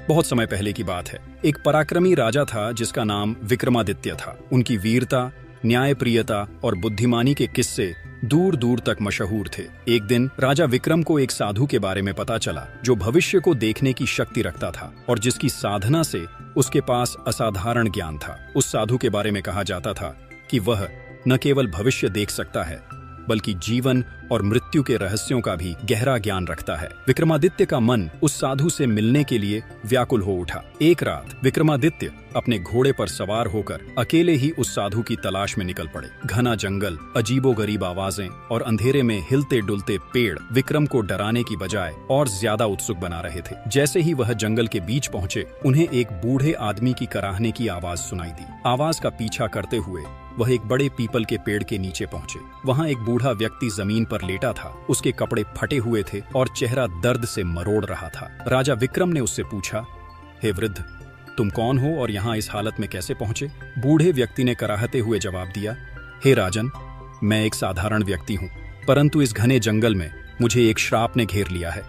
बहुत समय पहले की बात है। एक पराक्रमी राजा था जिसका नाम विक्रमादित्य था। उनकी वीरता, न्यायप्रियता और बुद्धिमानी के किस्से दूर दूर तक मशहूर थे। एक दिन राजा विक्रम को एक साधु के बारे में पता चला जो भविष्य को देखने की शक्ति रखता था और जिसकी साधना से उसके पास असाधारण ज्ञान था। उस साधु के बारे में कहा जाता था कि वह न केवल भविष्य देख सकता है बल्कि जीवन और मृत्यु के रहस्यों का भी गहरा ज्ञान रखता है। विक्रमादित्य का मन उस साधु से मिलने के लिए व्याकुल हो उठा। एक रात विक्रमादित्य अपने घोड़े पर सवार होकर अकेले ही उस साधु की तलाश में निकल पड़े। घना जंगल, अजीबोगरीब आवाजें और अंधेरे में हिलते डुलते पेड़ विक्रम को डराने की बजाय और ज्यादा उत्सुक बना रहे थे। जैसे ही वह जंगल के बीच पहुंचे, उन्हें एक बूढ़े आदमी की कराहने की आवाज सुनाई दी। आवाज का पीछा करते हुए वह एक बड़े पीपल के पेड़ के नीचे पहुंचे। वहां एक बूढ़ा व्यक्ति जमीन पर लेटा था। उसके कपड़े फटे हुए थे और चेहरा दर्द से मरोड़ रहा था। राजा विक्रम ने उससे पूछा, हे वृद्ध, तुम कौन हो और यहाँ इस हालत में कैसे पहुंचे? बूढ़े व्यक्ति ने कराहते हुए जवाब दिया, हे राजन, मैं एक साधारण व्यक्ति हूँ, परंतु इस घने जंगल में मुझे एक श्राप ने घेर लिया है।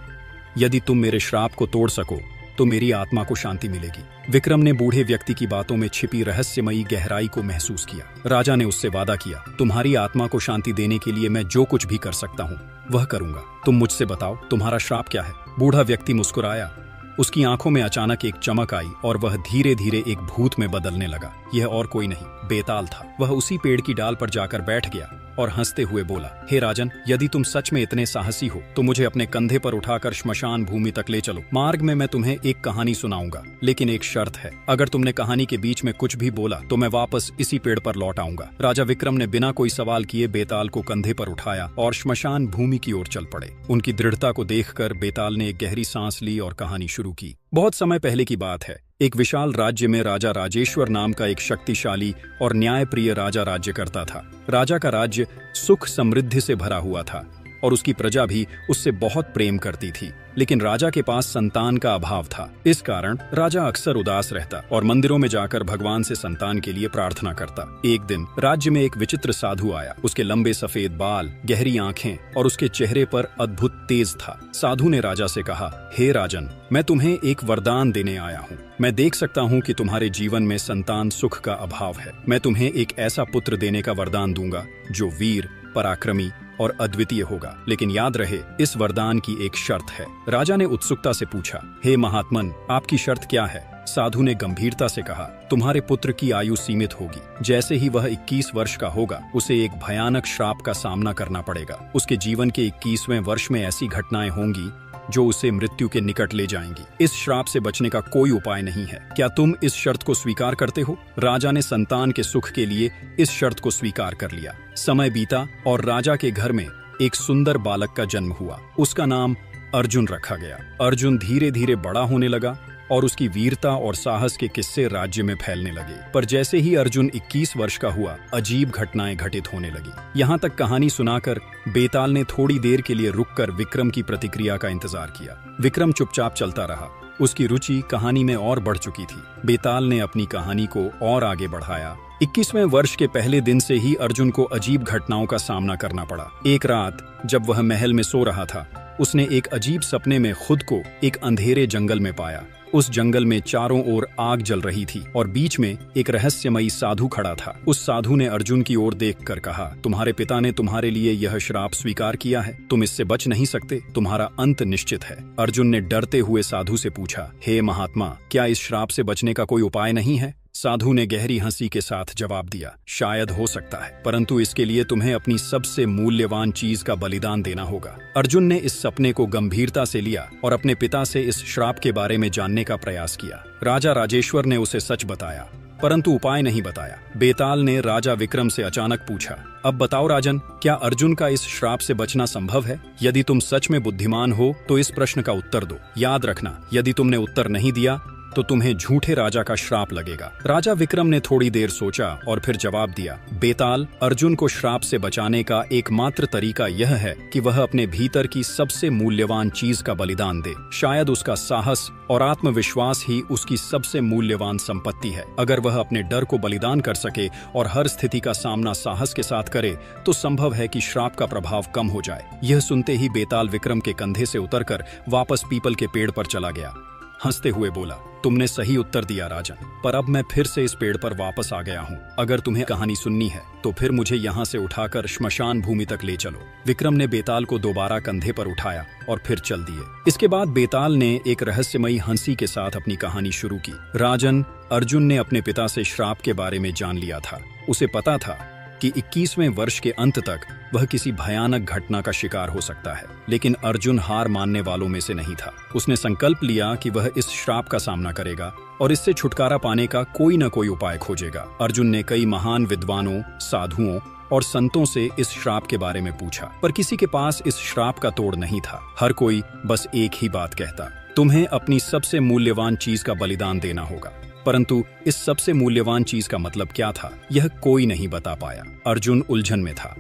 यदि तुम मेरे श्राप को तोड़ सको तो मेरी आत्मा को शांति मिलेगी। विक्रम ने बूढ़े व्यक्ति की बातों में छिपी रहस्यमयी गहराई को महसूस किया। राजा ने उससे वादा किया, तुम्हारी आत्मा को शांति देने के लिए मैं जो कुछ भी कर सकता हूँ वह करूंगा। तुम मुझसे बताओ, तुम्हारा श्राप क्या है? बूढ़ा व्यक्ति मुस्कुराया। उसकी आंखों में अचानक एक चमक आई और वह धीरे धीरे एक भूत में बदलने लगा। यह और कोई नहीं, बेताल था। वह उसी पेड़ की डाल पर जाकर बैठ गया और हंसते हुए बोला, हे राजन, यदि तुम सच में इतने साहसी हो तो मुझे अपने कंधे पर उठाकर श्मशान भूमि तक ले चलो। मार्ग में मैं तुम्हें एक कहानी सुनाऊंगा, लेकिन एक शर्त है, अगर तुमने कहानी के बीच में कुछ भी बोला तो मैं वापस इसी पेड़ पर लौट आऊंगा। राजा विक्रम ने बिना कोई सवाल किए बेताल को कंधे पर उठाया और श्मशान भूमि की ओर चल पड़े। उनकी दृढ़ता को देखकर बेताल ने एक गहरी सांस ली और कहानी शुरू की। बहुत समय पहले की बात है। एक विशाल राज्य में राजा राजेश्वर नाम का एक शक्तिशाली और न्यायप्रिय राजा राज्य करता था। राजा का राज्य सुख समृद्धि से भरा हुआ था और उसकी प्रजा भी उससे बहुत प्रेम करती थी, लेकिन राजा के पास संतान का अभाव था। इस कारण राजा अक्सर उदास रहता और मंदिरों में जाकर भगवान से संतान के लिए प्रार्थना करता। एक दिन राज्य में एक विचित्र साधु आया। उसके लंबे सफेद बाल, गहरी आंखें और उसके चेहरे पर अद्भुत तेज था। साधु ने राजा से कहा, हे राजन, मैं तुम्हें एक वरदान देने आया हूँ। मैं देख सकता हूँ कि तुम्हारे जीवन में संतान सुख का अभाव है। मैं तुम्हें एक ऐसा पुत्र देने का वरदान दूंगा जो वीर, पराक्रमी और अद्वितीय होगा, लेकिन याद रहे, इस वरदान की एक शर्त है। राजा ने उत्सुकता से पूछा, हे महात्मन, आपकी शर्त क्या है? साधु ने गंभीरता से कहा, तुम्हारे पुत्र की आयु सीमित होगी। जैसे ही वह 21 वर्ष का होगा, उसे एक भयानक श्राप का सामना करना पड़ेगा। उसके जीवन के 21वें वर्ष में ऐसी घटनाएं होंगी जो उसे मृत्यु के निकट ले जाएंगी। इस श्राप से बचने का कोई उपाय नहीं है। क्या तुम इस शर्त को स्वीकार करते हो? राजा ने संतान के सुख के लिए इस शर्त को स्वीकार कर लिया। समय बीता और राजा के घर में एक सुंदर बालक का जन्म हुआ। उसका नाम अर्जुन रखा गया। अर्जुन धीरे धीरे बड़ा होने लगा और उसकी वीरता और साहस के किस्से राज्य में फैलने लगे। पर जैसे ही अर्जुन 21 वर्ष का हुआ, अजीब घटनाएं घटित होने लगी। यहाँ तक कहानी सुनाकर बेताल ने थोड़ी देर के लिए रुककर विक्रम की प्रतिक्रिया का इंतजार किया। विक्रम चुपचाप चलता रहा। उसकी रुचि कहानी में और बढ़ चुकी थी। बेताल ने अपनी कहानी को और आगे बढ़ाया। 21वें वर्ष के पहले दिन से ही अर्जुन को अजीब घटनाओं का सामना करना पड़ा। एक रात जब वह महल में सो रहा था, उसने एक अजीब सपने में खुद को एक अंधेरे जंगल में पाया। उस जंगल में चारों ओर आग जल रही थी और बीच में एक रहस्यमयी साधु खड़ा था। उस साधु ने अर्जुन की ओर देखकर कहा, तुम्हारे पिता ने तुम्हारे लिए यह श्राप स्वीकार किया है। तुम इससे बच नहीं सकते। तुम्हारा अंत निश्चित है। अर्जुन ने डरते हुए साधु से पूछा, हे महात्मा, क्या इस श्राप से बचने का कोई उपाय नहीं है? साधु ने गहरी हंसी के साथ जवाब दिया, शायद हो सकता है, परंतु इसके लिए तुम्हें अपनी सबसे मूल्यवान चीज का बलिदान देना होगा। अर्जुन ने इस सपने को गंभीरता से लिया और अपने पिता से इस श्राप के बारे में जानने का प्रयास किया। राजा राजेश्वर ने उसे सच बताया, परंतु उपाय नहीं बताया। बेताल ने राजा विक्रम से अचानक पूछा, अब बताओ राजन, क्या अर्जुन का इस श्राप से बचना संभव है? यदि तुम सच में बुद्धिमान हो तो इस प्रश्न का उत्तर दो। याद रखना, यदि तुमने उत्तर नहीं दिया तो तुम्हें झूठे राजा का श्राप लगेगा। राजा विक्रम ने थोड़ी देर सोचा और फिर जवाब दिया, बेताल, अर्जुन को श्राप से बचाने का एकमात्र तरीका यह है कि वह अपने भीतर की सबसे मूल्यवान चीज का बलिदान दे। शायद उसका साहस और आत्मविश्वास ही उसकी सबसे मूल्यवान संपत्ति है। अगर वह अपने डर को बलिदान कर सके और हर स्थिति का सामना साहस के साथ करे तो संभव है कि श्राप का प्रभाव कम हो जाए। यह सुनते ही बेताल विक्रम के कंधे से उतरकर वापस पीपल के पेड़ पर चला गया। हंसते हुए बोला, तुमने सही उत्तर दिया राजन, पर अब मैं फिर से इस पेड़ पर वापस आ गया हूँ। अगर तुम्हें कहानी सुननी है तो फिर मुझे यहाँ से उठाकर श्मशान भूमि तक ले चलो। विक्रम ने बेताल को दोबारा कंधे पर उठाया और फिर चल दिए। इसके बाद बेताल ने एक रहस्यमयी हंसी के साथ अपनी कहानी शुरू की। राजन, अर्जुन ने अपने पिता से श्राप के बारे में जान लिया था। उसे पता था कि 21वें वर्ष के अंत तक वह किसी भयानक घटना का शिकार हो सकता है, लेकिन अर्जुन हार मानने वालों में से नहीं था। उसने संकल्प लिया कि वह इस श्राप का सामना करेगा और इससे छुटकारा पाने का कोई न कोई उपाय खोजेगा। अर्जुन ने कई महान विद्वानों, साधुओं और संतों से इस श्राप के बारे में पूछा, पर किसी के पास इस श्राप का तोड़ नहीं था। हर कोई बस एक ही बात कहता, तुम्हें अपनी सबसे मूल्यवान चीज का बलिदान देना होगा। परंतु इस सबसे मूल्यवान चीज का मतलब क्या था, यह कोई नहीं बता पाया। अर्जुन उलझन में था,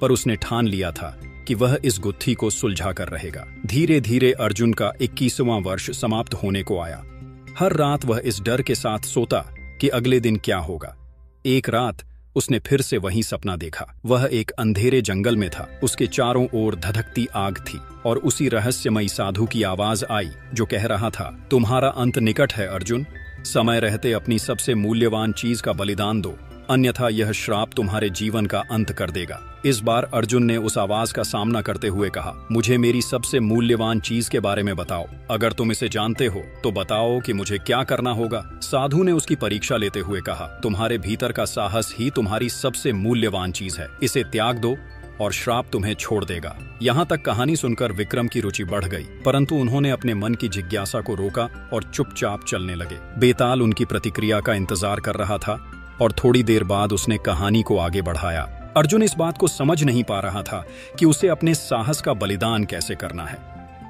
पर उसने ठान लिया था कि वह इस गुत्थी को सुलझा कर रहेगा। धीरे धीरे अर्जुन का 21वां वर्ष समाप्त होने को आया। हर रात वह इस डर के साथ सोता कि अगले दिन क्या होगा। एक रात उसने फिर से वही सपना देखा। वह एक अंधेरे जंगल में था। उसके चारों ओर धधकती आग थी और उसी रहस्यमयी साधु की आवाज आई जो कह रहा था, तुम्हारा अंत निकट है अर्जुन, समय रहते अपनी सबसे मूल्यवान चीज का बलिदान दो, अन्यथा यह श्राप तुम्हारे जीवन का अंत कर देगा। इस बार अर्जुन ने उस आवाज का सामना करते हुए कहा, मुझे मेरी सबसे मूल्यवान चीज के बारे में बताओ। अगर तुम इसे जानते हो तो बताओ कि मुझे क्या करना होगा। साधु ने उसकी परीक्षा लेते हुए कहा, तुम्हारे भीतर का साहस ही तुम्हारी सबसे मूल्यवान चीज है। इसे त्याग दो और श्राप तुम्हें छोड़ देगा। यहाँ तक कहानी सुनकर विक्रम की रुचि बढ़ गई, परंतु उन्होंने अपने मन की जिज्ञासा को रोका और चुपचाप चलने लगे। बेताल उनकी प्रतिक्रिया का इंतजार कर रहा था और थोड़ी देर बाद उसने कहानी को आगे बढ़ाया। अर्जुन इस बात को समझ नहीं पा रहा था कि उसे अपने साहस का बलिदान कैसे करना है।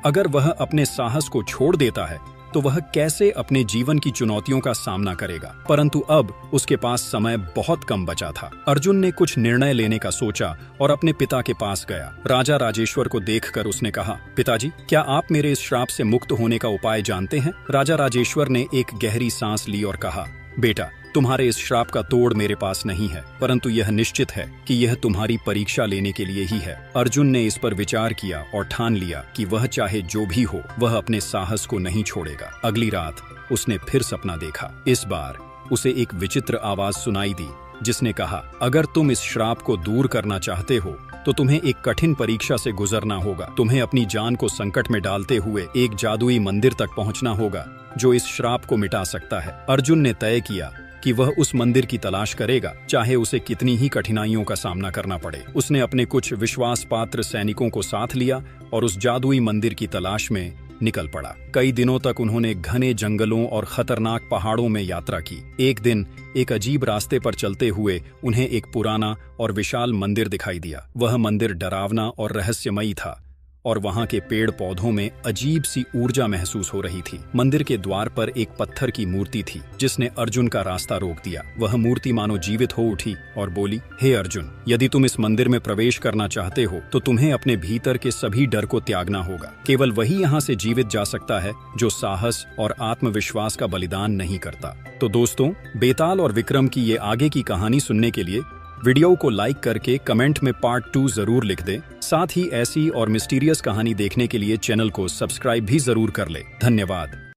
अगर वह अपने साहस को छोड़ देता है तो वह कैसे अपने जीवन की चुनौतियों का सामना करेगा। परंतु अब उसके पास समय बहुत कम बचा था। अर्जुन ने कुछ निर्णय लेने का सोचा और अपने पिता के पास गया। राजा राजेश्वर को देखकर उसने कहा, पिताजी, क्या आप मेरे इस श्राप से मुक्त होने का उपाय जानते हैं? राजा राजेश्वर ने एक गहरी सांस ली और कहा, बेटा, तुम्हारे इस श्राप का तोड़ मेरे पास नहीं है, परंतु यह निश्चित है कि यह तुम्हारी परीक्षा लेने के लिए ही है। अर्जुन ने इस पर विचार किया और ठान लिया कि वह चाहे जो भी हो, वह अपने साहस को नहीं छोड़ेगा। अगली रात उसने फिर सपना देखा। इस बार उसे एक विचित्र आवाज सुनाई दी जिसने कहा, अगर तुम इस श्राप को दूर करना चाहते हो तो तुम्हें एक कठिन परीक्षा से गुजरना होगा। तुम्हें अपनी जान को संकट में डालते हुए एक जादुई मंदिर तक पहुंचना होगा जो इस श्राप को मिटा सकता है। अर्जुन ने तय किया कि वह उस मंदिर की तलाश करेगा, चाहे उसे कितनी ही कठिनाइयों का सामना करना पड़े। उसने अपने कुछ विश्वास पात्र सैनिकों को साथ लिया और उस जादुई मंदिर की तलाश में निकल पड़ा। कई दिनों तक उन्होंने घने जंगलों और खतरनाक पहाड़ों में यात्रा की। एक दिन एक अजीब रास्ते पर चलते हुए उन्हें एक पुराना और विशाल मंदिर दिखाई दिया। वह मंदिर डरावना और रहस्यमयी था और वहां के पेड़ पौधों में अजीब सी ऊर्जा महसूस हो रही थी। मंदिर के द्वार पर एक पत्थर की मूर्ति थी जिसने अर्जुन का रास्ता रोक दिया। वह मूर्ति मानो जीवित हो उठी और बोली, हे अर्जुन, यदि तुम इस मंदिर में प्रवेश करना चाहते हो तो तुम्हें अपने भीतर के सभी डर को त्यागना होगा। केवल वही यहाँ से जीवित जा सकता है जो साहस और आत्मविश्वास का बलिदान नहीं करता। तो दोस्तों, बेताल और विक्रम की ये आगे की कहानी सुनने के लिए वीडियो को लाइक करके कमेंट में पार्ट 2 जरूर लिख दें। साथ ही ऐसी और मिस्टीरियस कहानी देखने के लिए चैनल को सब्सक्राइब भी जरूर कर ले। धन्यवाद।